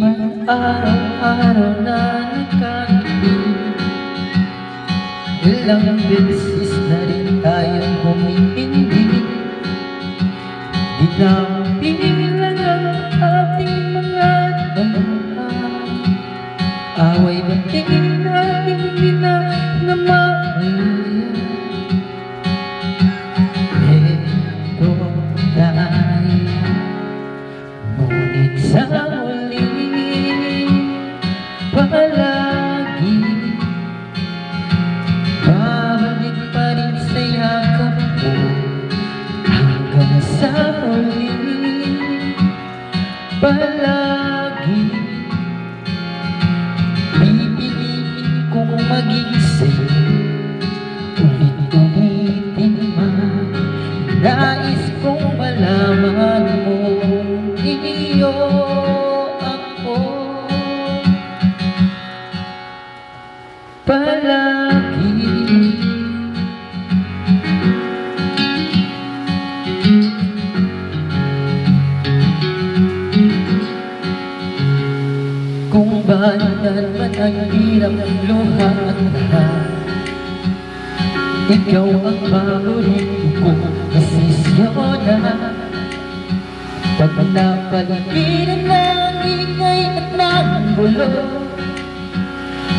bang araw-araw na nagkakibig? Ilang beses na rin tayong humihindi. Di na pigilan ang ating mga damdamin. Away na tingin natin di na namamayan. Ito tayo, ngunit sa huli palagi babalik pa rin sa yakap mo. Hanggang sa huli palagi pipiliin kong maging sa'yo. Ulit-ulitin man, nais kong malaman mo iyo ako palagi. Kung banan man ang hirap luha at lahat, ikaw ang paborito kong desisyonan. Pag napaligiran ng ingay at ng gulo,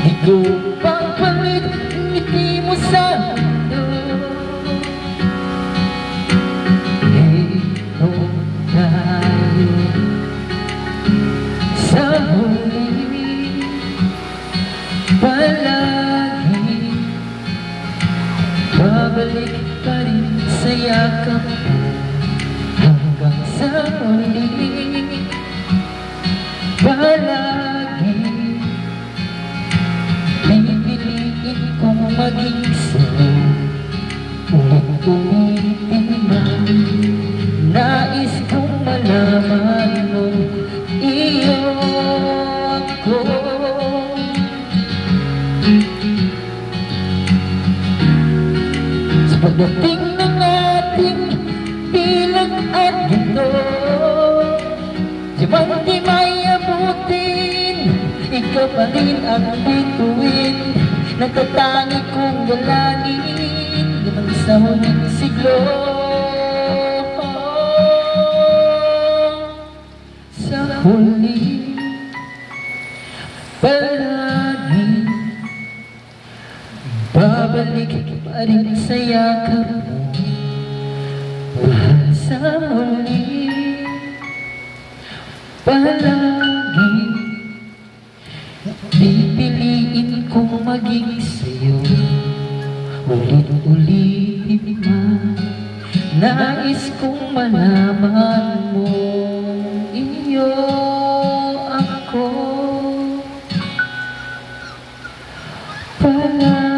di ko papalit ang ngiti mo sa mundo. Ito tayo sa huli palagi babalik pa rin sa yakap mo. Hanggang sa huli palagi pipiliin kong maging sa'yo. Ulit-ulitin man, nais kong malaman mo iyo ako. Sa pagdating ng ating bilang at ginto, di man di may abutin, ikaw pa rin ang bituin. Natatangi kong galangin hanggang sa huling siglo. Sa huli palagi babalik pa rin sa yakap mo. Mahal sa huli palagi pipiliin kong maging sa'yo. Ulit-ulitin man, nais kong malaman mo iyo ako palagi.